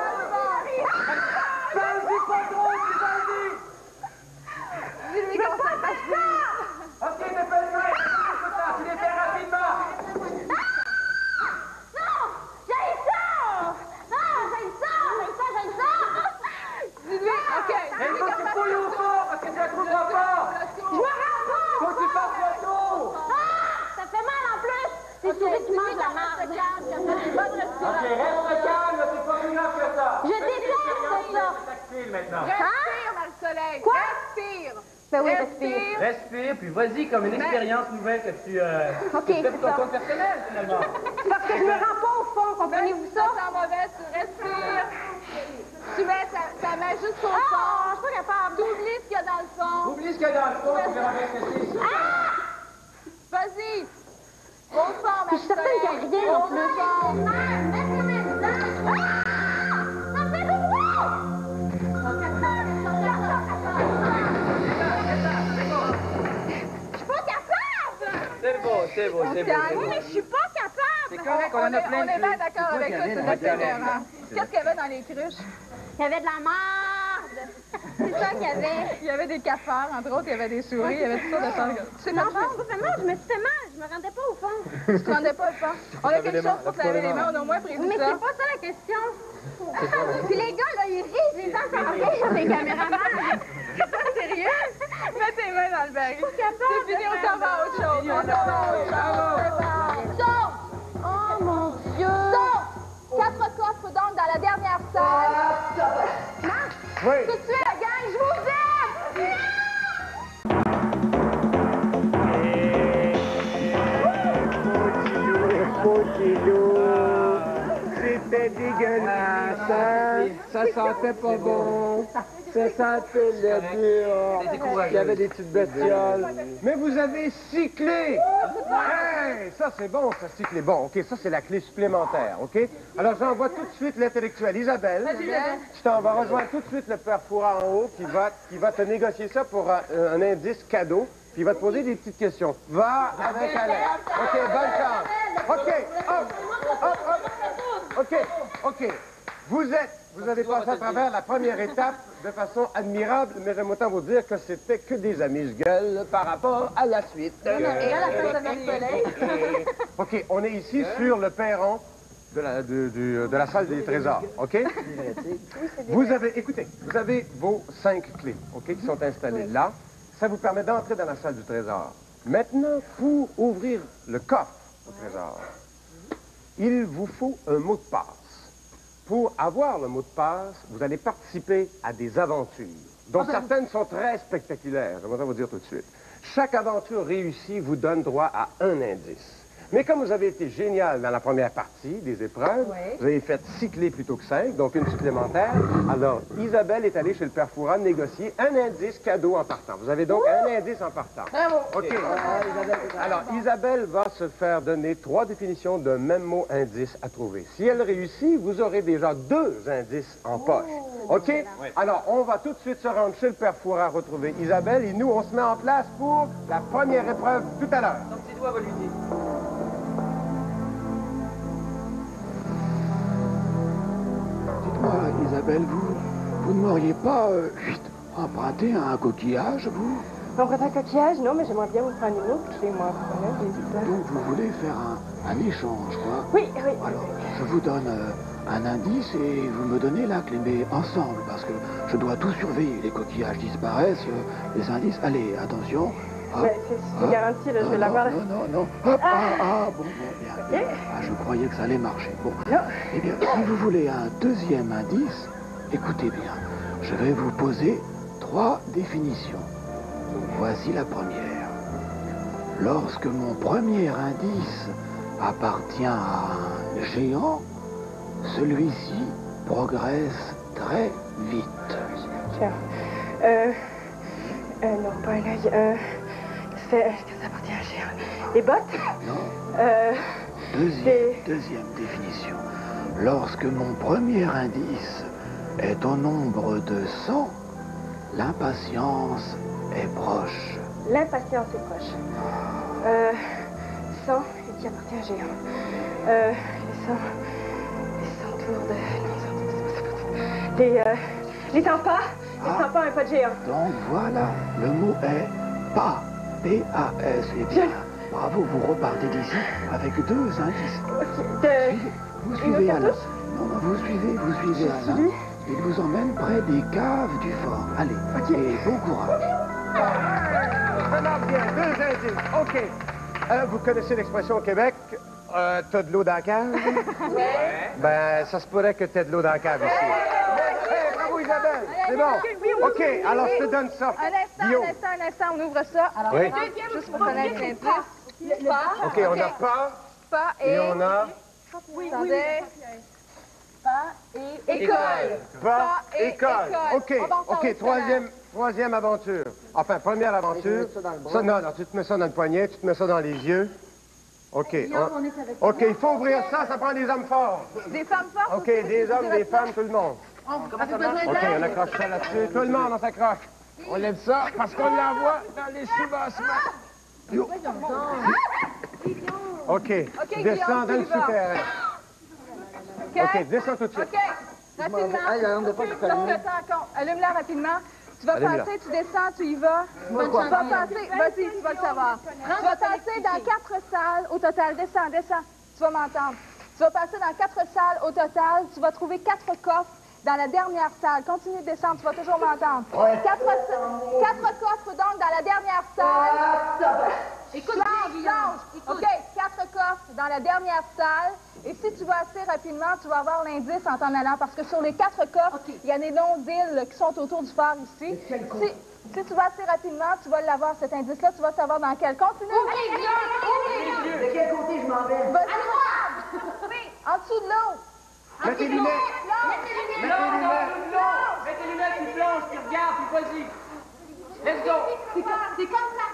[SPEAKER 3] trouvé qu'il mange la merde.
[SPEAKER 4] Ok, reste calme, c'est pas plus grave que ça.
[SPEAKER 3] Je déteste ça.
[SPEAKER 4] Tactile maintenant.
[SPEAKER 2] Respire, Marie-Soleil.
[SPEAKER 3] Quoi?
[SPEAKER 2] Respire.
[SPEAKER 3] Ben oui, respire.
[SPEAKER 4] Respire, puis vas-y comme une expérience nouvelle que tu
[SPEAKER 3] OK,
[SPEAKER 4] fais
[SPEAKER 3] c'est
[SPEAKER 4] pour ton
[SPEAKER 3] ça.
[SPEAKER 4] compte personnel, finalement.
[SPEAKER 3] Parce que je me rends pas au fond, comprenez-vous ça?
[SPEAKER 2] Ça sent mauvais, tu respires. Tu mets ta main juste au
[SPEAKER 3] Ah,
[SPEAKER 2] fond.
[SPEAKER 3] je suis pas capable.
[SPEAKER 2] Tu oublies ce qu'il y a dans le fond.
[SPEAKER 4] Oublie ce qu'il y a dans le fond, tu verras bien ce que c'est.
[SPEAKER 2] Vas-y. Au fond,
[SPEAKER 3] Puis je suis certaine qu'il y a rien en plus.
[SPEAKER 4] C'est beau, c'est beau.
[SPEAKER 3] Oui, mais je suis pas capable.
[SPEAKER 4] C'est correct, on en a plein
[SPEAKER 2] On
[SPEAKER 4] de
[SPEAKER 2] est bien
[SPEAKER 4] plus.
[SPEAKER 2] d'accord avec toi, c'est notre écœurant. Qu'est-ce qu'il y avait dans les cruches?
[SPEAKER 3] Il y avait de la merde. C'est ça qu'il y avait.
[SPEAKER 2] Il y avait des cafards, entre autres, il y avait des souris, il y avait tout ça de choses. C'est
[SPEAKER 3] Non,
[SPEAKER 2] normal.
[SPEAKER 3] vraiment, je me suis fait mal. Je me rendais pas au fond.
[SPEAKER 2] Tu te rendais pas le fond. On a quelque chose pour te laver les mains, on a au moins prévu
[SPEAKER 3] Mais
[SPEAKER 2] ça.
[SPEAKER 3] c'est pas ça la question. Puis les gars, là, ils rient, j'ai tant rire, les caméramans.
[SPEAKER 2] C'est pas sérieux? Mets tes mains dans le baril. C'est fini, on s'en va à autre chose. On s'en va à autre chose. Sauf!
[SPEAKER 3] Oh mon Dieu.
[SPEAKER 2] Sauf! 4 coffres donc dans la dernière salle.
[SPEAKER 1] Oui.
[SPEAKER 2] Tout de suite, la gang, je vous aime!
[SPEAKER 1] C'était dégueulasse, hein? Ça sentait pas bon. Ça sentait le dur. Il y avait des petites bestioles. Mais vous avez cyclé! Hey, ça c'est bon, ça cycler. Bon, OK, ça c'est la clé supplémentaire, OK? Alors j'envoie tout de suite l'intellectuelle Isabelle. Je t'en vais rejoindre tout de suite le père Foura en haut qui va te négocier ça pour un indice cadeau. Puis il va te poser des petites questions. Va avec Alain. OK, bonne chance. OK, hop, hop, hop. OK, OK. Vous avez passé à travers la première étape de façon admirable, mais j'aime autant vous dire que c'était que des amuse-gueules par rapport à la suite.
[SPEAKER 2] Et à la fin de Marie-Soleil.
[SPEAKER 1] OK, on est ici sur le perron de la salle des trésors, OK? Vous avez vos 5 clés, OK, qui sont installées là. Ça vous permet d'entrer dans la salle du trésor. Maintenant, pour ouvrir le coffre au trésor, il vous faut un mot de passe. Pour avoir le mot de passe, vous allez participer à des aventures, dont certaines sont très spectaculaires. Je vais vous dire tout de suite. Chaque aventure réussie vous donne droit à un indice. Mais comme vous avez été génial dans la première partie des épreuves, vous avez fait 6 clés plutôt que 5, donc une supplémentaire. Alors, Isabelle est allée chez le père Foura négocier un indice cadeau en partant. Vous avez donc un indice en partant.
[SPEAKER 2] Bravo.
[SPEAKER 1] OK. Alors, Isabelle va se faire donner 3 définitions d'un même mot indice à trouver. Si elle réussit, vous aurez déjà 2 indices en poche. OK? Alors, on va tout de suite se rendre chez le père Foura retrouver Isabelle et nous, on se met en place pour la première épreuve tout à l'heure.
[SPEAKER 4] Ton petit doigt va lui dire.
[SPEAKER 5] Dites-moi, Isabelle, vous ne m'auriez pas emprunté un coquillage, vous?
[SPEAKER 6] Emprunter un coquillage? Non, mais j'aimerais bien vous prendre une autre chez moi.
[SPEAKER 5] Donc vous voulez faire un échange, quoi?
[SPEAKER 6] Oui, oui.
[SPEAKER 5] Alors, je vous donne un indice et vous me donnez la clé, mais ensemble, parce que je dois tout surveiller. Les coquillages disparaissent, les indices. Allez, attention. Hop,
[SPEAKER 6] Mais c'est garanti, là, je vais l'avoir.
[SPEAKER 5] Non. Hop, bon, bien. Ah, je croyais que ça allait marcher. Bon. Eh bien, si vous voulez un deuxième indice, écoutez bien. Je vais vous poser 3 définitions. Voici la première. Lorsque mon premier indice appartient à un géant, celui-ci progresse très vite.
[SPEAKER 6] Tiens. Non, pas un œil. Est-ce que ça appartient à un géant? Les bottes?
[SPEAKER 5] Non. Deuxième définition. Lorsque mon premier indice est au nombre de 100, l'impatience est proche.
[SPEAKER 6] L'impatience est proche. 100 et qui appartient à un géant. Les 100 tours de... Les 100 pas. Les 100 pas, mais pas de géant.
[SPEAKER 5] Donc voilà, le mot est pas. P-A-S. Eh bien, bravo, vous repartez d'ici avec 2 indices. Vous suivez Alain. Non, vous suivez Alain. Il vous emmène près des caves du fort. Allez, et bon courage.
[SPEAKER 1] Ça marche bien, 2 indices. OK. Vous connaissez l'expression au Québec, t'as de l'eau dans la cave?
[SPEAKER 2] Oui.
[SPEAKER 1] Ben, ça se pourrait que t'aies de l'eau dans la cave ici. Hey, bravo Isabelle! C'est bon. OK, alors je te donne ça.
[SPEAKER 2] Un instant, on ouvre ça. Alors,
[SPEAKER 1] oui.
[SPEAKER 2] Juste pour connaître l'indice. Pas.
[SPEAKER 1] OK, on a pas
[SPEAKER 2] et
[SPEAKER 1] on a...
[SPEAKER 2] Attendez. Pas et école.
[SPEAKER 1] Pas, école. OK, troisième aventure. Enfin, première aventure. Ça, non, tu te mets ça dans le poignet, tu te mets ça dans les yeux. OK. OK, il faut ouvrir ça, ça prend des hommes forts.
[SPEAKER 2] Des femmes fortes?
[SPEAKER 1] OK, des hommes, des femmes, tout le monde. OK, on accroche ça là-dessus. Tout le monde, on s'accroche. On lève ça parce qu'on l'envoie dans les soubassements. OK, descends dans le souterrain. OK, descends tout de suite.
[SPEAKER 2] OK, rapidement. Allume-la rapidement. Tu vas passer, tu descends, tu y vas. Tu vas passer, vas-y, tu vas le savoir. Tu vas passer dans 4 salles au total. Descends. Tu vas m'entendre. Tu vas passer dans 4 salles au total. Tu vas trouver 4 coffres dans la dernière salle. Continue de descendre, tu vas toujours m'entendre. 4 coffres donc dans la dernière salle. Écoute, OK, 4 coffres dans la dernière salle. Et si tu vas assez rapidement, tu vas avoir l'indice en t'en allant. Parce que sur les 4 coffres, il y a des noms d'îles qui sont autour du phare ici. Si tu vas assez rapidement, tu vas l'avoir, cet indice-là. Tu vas savoir dans quel. Continue.
[SPEAKER 7] De quel côté je m'en vais?
[SPEAKER 2] Vas-y. Oui, en dessous de l'eau.
[SPEAKER 1] Mets tes lunettes.
[SPEAKER 4] Mets tes lunettes, tu plonges, tu regardes, puis vas-y. Let's go.
[SPEAKER 3] C'est comme ça.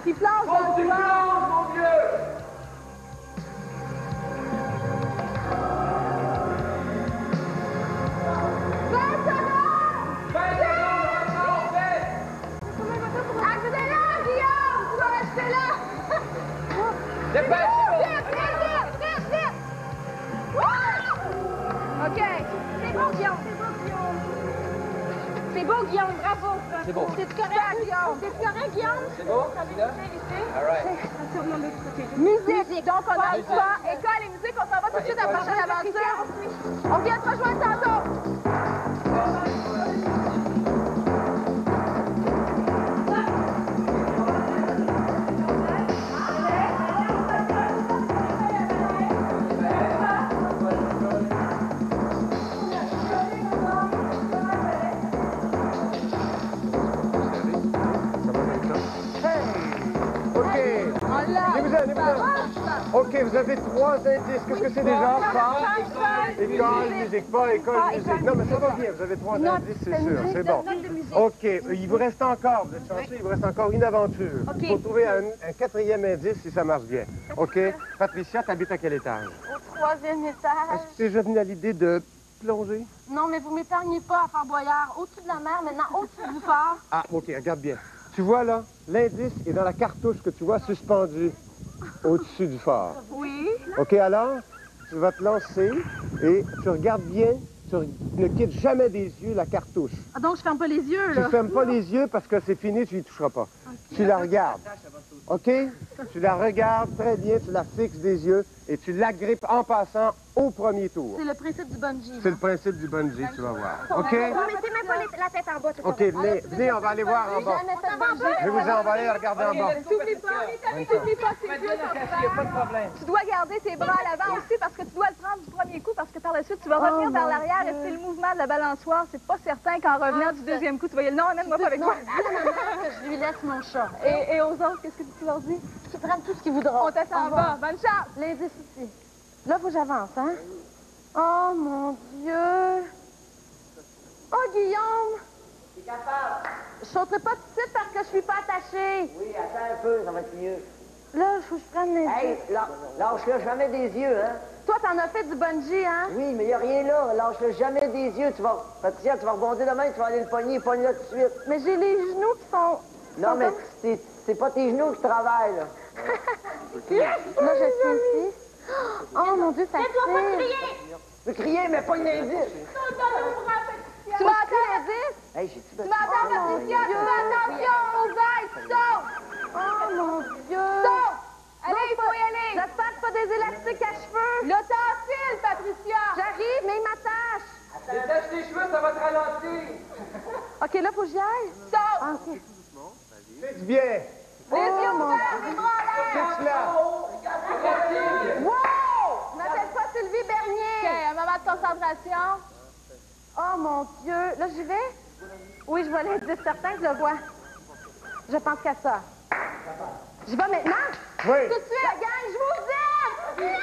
[SPEAKER 2] Qui plonge dans le noir.
[SPEAKER 4] Mon Dieu!
[SPEAKER 3] Accélère, Guillaume! Tu vas rester là!
[SPEAKER 4] Dépêche!
[SPEAKER 3] Vite! OK. C'est bon, Guillaume. C'est beau, Guillaume. Bravo.
[SPEAKER 4] C'est bon.
[SPEAKER 3] C'est correct, Guillaume. C'est correct, Guillaume?
[SPEAKER 4] C'est bon? Là? All right.
[SPEAKER 2] Musique. Donc, on a le choix. École et musique, on s'en va tout de suite à la prochaine aventure. On vient te rejoindre tantôt.
[SPEAKER 1] OK, vous avez 3 indices. Qu'est-ce que c'est déjà? Pas, école, musique, pas, école, musique. Non, mais ça va bien. Vous avez 3 indices, c'est sûr. C'est bon. OK, il vous reste encore, vous êtes chanceux, il vous reste encore une aventure. Il faut trouver un 4e indice si ça marche bien. OK? Patricia, t'habites à quel étage?
[SPEAKER 6] Au 3e étage.
[SPEAKER 1] Est-ce que t'es déjà venu à l'idée de plonger?
[SPEAKER 6] Non, mais vous m'épargnez pas à Fort Boyard. Au-dessus de la mer, maintenant au-dessus du phare.
[SPEAKER 1] Ah, OK, regarde bien. Tu vois là, l'indice est dans la cartouche que tu vois suspendue au-dessus du phare.
[SPEAKER 6] Oui.
[SPEAKER 1] OK, alors, tu vas te lancer et tu regardes bien, tu ne quittes jamais des yeux la cartouche.
[SPEAKER 2] Ah, donc, je ferme pas les yeux,
[SPEAKER 1] Tu
[SPEAKER 2] là.
[SPEAKER 1] ne fermes pas les yeux parce que c'est fini, tu n'y toucheras pas. Okay. Tu la regardes. OK? Tu la regardes très bien, tu la fixes des yeux et tu l'agrippes en passant au premier tour.
[SPEAKER 2] C'est le principe du bungee.
[SPEAKER 1] C'est le principe du bungee, tu vas voir. OK?
[SPEAKER 3] Vous mettez même pas la tête en bas.
[SPEAKER 1] OK, venez, on va aller voir en bas. Je vais vous envoyer, regardez en bas.
[SPEAKER 2] T'oublies pas, t'oublies pas tes yeux sur le Tu dois garder tes bras à l'avant aussi parce que tu dois le prendre du premier coup parce que par la suite, tu vas revenir vers l'arrière et c'est le mouvement de la balançoire. C'est pas certain qu'en revenant du deuxième coup, tu vas y aller. Non, amène-moi pas avec moi.
[SPEAKER 3] Que je lui laisse mon chat.
[SPEAKER 2] Et aux autres, qu'est-ce que tu leur dis?
[SPEAKER 3] Qu'ils prennent tout ce qu'ils voudront.
[SPEAKER 2] On t'attend en bas. Bonne chance.
[SPEAKER 3] L'indice ici. Là, faut que j'avance, hein? Oh, mon Dieu! Oh, Guillaume!
[SPEAKER 7] T'es capable?
[SPEAKER 3] Je sauterai pas tout de suite parce que je suis pas attachée.
[SPEAKER 7] Oui, attends un peu, ça va être mieux.
[SPEAKER 3] Là, il faut que je prenne l'indice.
[SPEAKER 7] Hey, lâche-le jamais des yeux, hein?
[SPEAKER 3] Toi, t'en as fait du bungee, hein?
[SPEAKER 7] Oui, mais il n'y a rien là. Lâche-le jamais des yeux. Patricia, tu vas rebondir demain, tu vas aller le pogner là tout de suite.
[SPEAKER 3] Mais j'ai les genoux qui sont...
[SPEAKER 7] Non, mais c'est pas tes genoux qui travaillent, là.
[SPEAKER 3] Là, je suis ici. Oh, mon Dieu, ça tire.
[SPEAKER 7] Tu peux crier, mais pas une indice.
[SPEAKER 3] Tu m'entends, l'indice?
[SPEAKER 7] Hey, j'ai-tu
[SPEAKER 3] Tu m'entends, Patricia? Tu fais attention aux ailes, tu sautes! Oh, mon Dieu!
[SPEAKER 2] Saute! Allez, il faut y aller!
[SPEAKER 3] J'espère que c'est pas des élastiques à cheveux!
[SPEAKER 2] Là, t'enfiles, Patricia!
[SPEAKER 3] J'arrive, mais il m'attache!
[SPEAKER 4] Détache tes cheveux, ça va te ralentir.
[SPEAKER 3] OK, là, faut que j'y aille?
[SPEAKER 2] Saute!
[SPEAKER 3] Ah, OK.
[SPEAKER 1] Fixe bien.
[SPEAKER 2] Les yeux ouverts, les bras en l'air!
[SPEAKER 1] Fixe-la.
[SPEAKER 3] Wow! Je m'appelle pas Sylvie
[SPEAKER 2] OK,
[SPEAKER 3] Bernier!
[SPEAKER 2] un moment de concentration.
[SPEAKER 3] Oh, mon Dieu! Là, j'y vais? Oui, je vois l'indice certain que je le vois. Je pense qu'à ça. J'y vais maintenant?
[SPEAKER 1] Oui.
[SPEAKER 3] Tout de suite! La gang, je vous aime!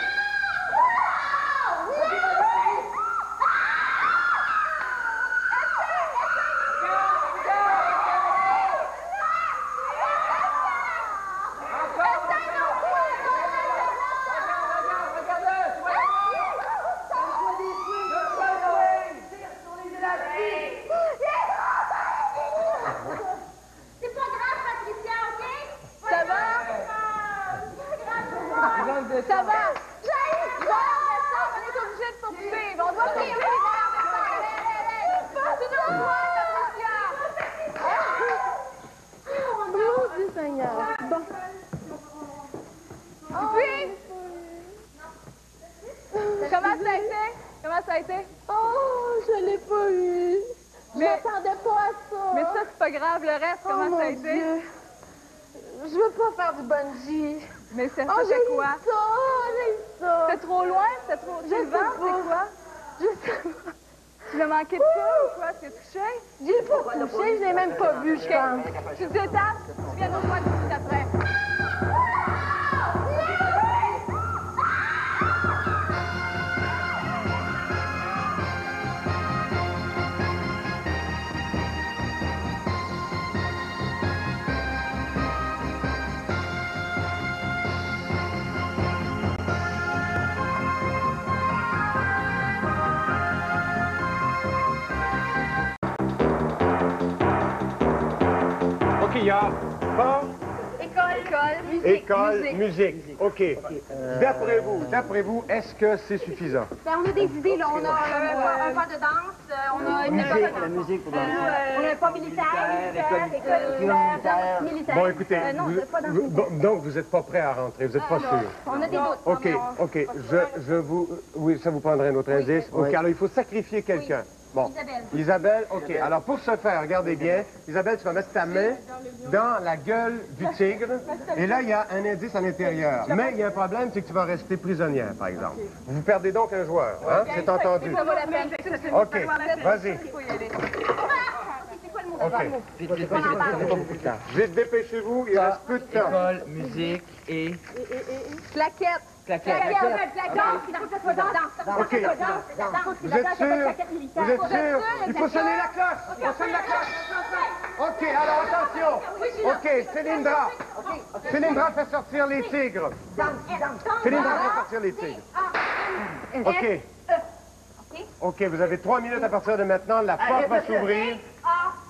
[SPEAKER 2] C'est pas grave, Patricia, OK? Ça va? Ça va? J'arrive! On est obligé de poursuivre. On doit poursuivre. Tu dois voir, Patricia!
[SPEAKER 3] Mon Dieu, Seigneur! Bon.
[SPEAKER 2] Puis? Comment ça a été? Comment ça a été?
[SPEAKER 3] Oh, je l'ai pas eu. Je
[SPEAKER 2] Mais-
[SPEAKER 3] m'attendais pas à ça.
[SPEAKER 2] Mais ça, c'est pas grave. Le reste,
[SPEAKER 3] Oh,
[SPEAKER 2] comment
[SPEAKER 3] mon
[SPEAKER 2] ça a été?
[SPEAKER 3] Dieu. Je veux pas faire du bungee.
[SPEAKER 2] Mais ça
[SPEAKER 3] Oh,
[SPEAKER 2] fait
[SPEAKER 3] j'ai
[SPEAKER 2] quoi?
[SPEAKER 3] j'ai ça.
[SPEAKER 2] C'est trop loin? C'est trop...
[SPEAKER 3] Je
[SPEAKER 2] C'est le
[SPEAKER 3] sais
[SPEAKER 2] vent?
[SPEAKER 3] pas.
[SPEAKER 2] C'est quoi?
[SPEAKER 3] Je sais pas.
[SPEAKER 2] Tu l'as manqué de ça ou quoi? Tu es touché?
[SPEAKER 3] J'ai pas touché, je l'ai même pas vu, je pense.
[SPEAKER 2] Tu te tapes, tu viens nous joindre tout de suite après.
[SPEAKER 1] OK, il y a sport, école, musique. OK. D'après vous, est-ce que c'est suffisant?
[SPEAKER 3] Ben, on a des idées, là. On a un pas de danse, on a une école de danse.
[SPEAKER 7] La musique pour danser.
[SPEAKER 3] On a un pas militaire, militaire.
[SPEAKER 1] Bon, écoutez,
[SPEAKER 3] non, c'est pas dans le
[SPEAKER 1] donc vous n'êtes pas prêt à rentrer, vous n'êtes pas sûr.
[SPEAKER 3] On a des doutes.
[SPEAKER 1] OK, OK. Je vous... Oui, ça vous prendrait un autre indice. OK, alors il faut sacrifier quelqu'un. Bon. Isabelle, OK. Alors pour ce faire, regardez bien. Isabelle, tu vas mettre ta main dans la gueule du tigre. Et là, il y a un indice à l'intérieur. Mais il y a un problème, c'est que tu vas rester prisonnière, par exemple. Vous perdez donc un joueur, hein? C'est entendu.
[SPEAKER 2] Ça vaut la peine.
[SPEAKER 1] OK, vas-y.
[SPEAKER 2] Il faut y aller.
[SPEAKER 1] OK. Vite, dépêchez-vous, il reste peu de temps.
[SPEAKER 4] École, musique et...
[SPEAKER 2] Plaquette.
[SPEAKER 4] Claquette.
[SPEAKER 1] OK. Vous êtes sûr? Vous êtes sûr? Il faut sonner la cloche. On sonne la cloche. OK, alors attention. OK, Cylindra fait sortir les tigres. Cylindra fait sortir les tigres. OK. OK, vous avez 3 minutes à partir de maintenant. La porte va s'ouvrir.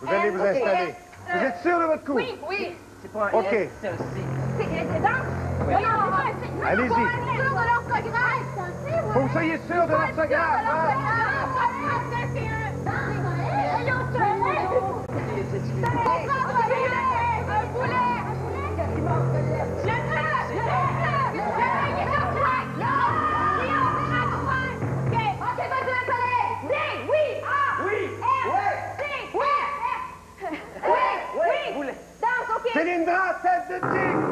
[SPEAKER 1] Vous allez vous installer. Vous êtes sûr de votre coup?
[SPEAKER 2] Oui.
[SPEAKER 4] C'est pas un
[SPEAKER 1] OK.
[SPEAKER 4] S, c'est un C.
[SPEAKER 1] Allez-y.
[SPEAKER 3] De l'orthographe.
[SPEAKER 1] Faut que vous soyez sûr de l'orthographe, hein? Cylindra, tête de tigre!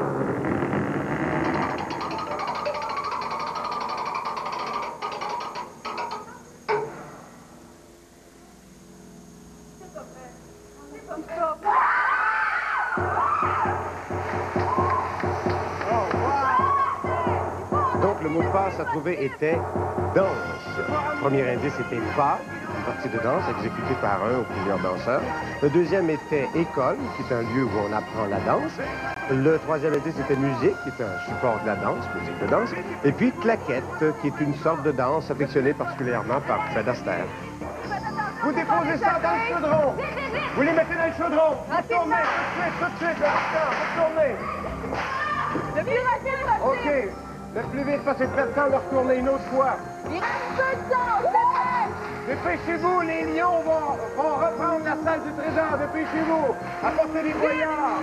[SPEAKER 1] Donc, le mot de passe à trouver était danse. Le premier indice était pas, une partie de danse exécutée par un ou plusieurs danseurs. Le deuxième était école, qui est un lieu où on apprend la danse. Le troisième indice était musique, qui est un support de la danse, musique de danse. Et puis claquette, qui est une sorte de danse affectionnée particulièrement par Fred Astaire. Vous déposez ça dans le chaudron. Vous les mettez dans le chaudron. Vous tournez tout de suite, vous tournez.
[SPEAKER 2] Le plus rapide possible.
[SPEAKER 1] OK. Le plus vite possible, de temps de retourner une autre fois.
[SPEAKER 2] Il reste peu de temps, on se
[SPEAKER 1] Dépêchez-vous, les lions vont reprendre la salle du trésor. Dépêchez-vous. Apportez les voyants.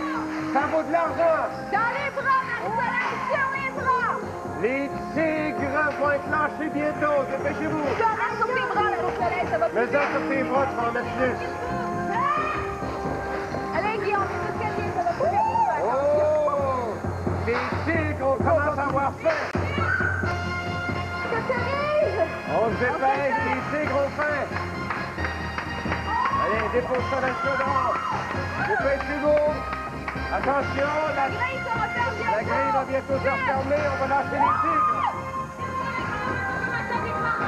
[SPEAKER 1] Ça vaut de l'argent.
[SPEAKER 2] Dans les bras, Marie-Soleil, sur les bras.
[SPEAKER 1] Les tigres vont être lâchés bientôt. Dépêchez-vous.
[SPEAKER 2] Tu en reste sur tes bras, Marie-Soleil, ça va plus
[SPEAKER 1] Mais
[SPEAKER 2] vite.
[SPEAKER 1] ça, sur tes bras, tu vas en mettre plus.
[SPEAKER 2] Allez, Guillaume, c'est tout ce qu'elle ça va plus vite.
[SPEAKER 1] Oh! Les tigres, on commence à avoir faim.
[SPEAKER 2] Que t'arrives?
[SPEAKER 1] On se dépêche, les tigres ont faim. Allez, dépose ça dans le chaudron. Dépêchez-vous. Attention, la grille va bientôt se refermer. On va lâcher les tigres.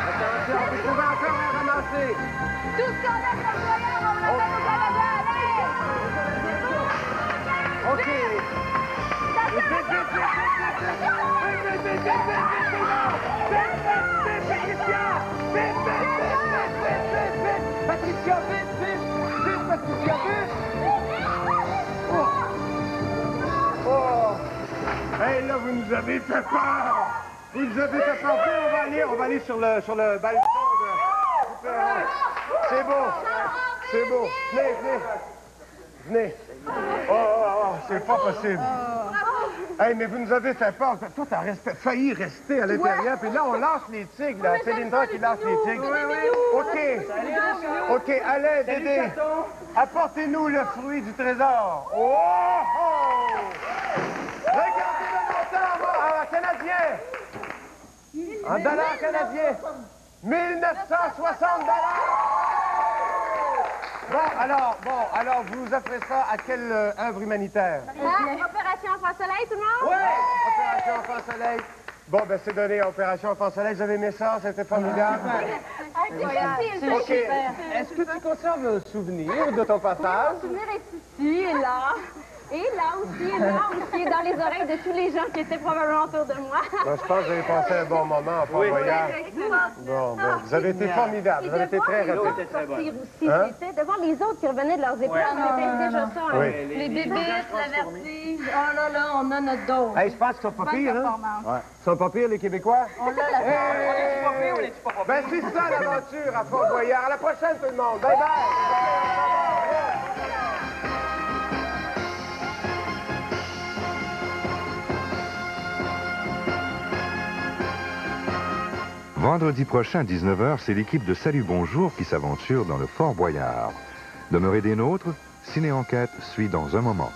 [SPEAKER 1] Attention, vous pouvez encore en ramasser.
[SPEAKER 2] Tout ce qu'on a comme voyage, on l'amène au Canada, allez!
[SPEAKER 1] OK. Patricia, vite, Patricia, vite! Oh! Hey, là, vous nous avez fait peur! Vous nous avez fait peur! On va aller sur le balcon de... C'est beau! C'est beau! Venez! Oh, c'est pas possible! Hey, mais vous nous avez fait peur. Toi, t'as failli rester à l'intérieur, puis là, on lâche les tigres, là. C'est Linda qui lâche les tigres. OK, allez, Dédé. Apportez-nous le fruit du trésor. Oh! Regardez le montant en canadien. En dollars canadiens. 1960 $. Alors, vous offrez ça à quelle œuvre humanitaire?
[SPEAKER 2] Opération Enfant Soleil, tout le monde?
[SPEAKER 1] Oui! Opération Enfant Soleil. Bon, ben c'est donné à Opération Enfant Soleil. Vous avez aimé ça? C'était formidable. OK. Est-ce que tu conserves un souvenir de ton passage?
[SPEAKER 2] Mon souvenir est ici et là. Et là aussi, dans les oreilles de tous les gens qui étaient probablement autour de moi.
[SPEAKER 1] Bon, je pense que vous avez passé un bon moment en Fort Boyard. Bon, vous avez été formidable. Vous avez été très rapide.
[SPEAKER 3] C'était de voir les autres qui revenaient de leurs épreuves. C'était déjà ça.
[SPEAKER 1] Oui.
[SPEAKER 2] Les bébites, la vertige. Oh là là, on a notre dos.
[SPEAKER 1] Hey, je pense qu'ils sont pas pires, hein? Ouais. Ils sont pas pires, les Québécois?
[SPEAKER 2] On a la
[SPEAKER 1] Hey! Ben, c'est ça l'aventure à Fort Boyard. À la prochaine, tout le monde. Bye bye!
[SPEAKER 8] Vendredi prochain, 19h, c'est l'équipe de Salut Bonjour qui s'aventure dans le Fort Boyard. Demeurez des nôtres, Ciné Enquête suit dans un moment.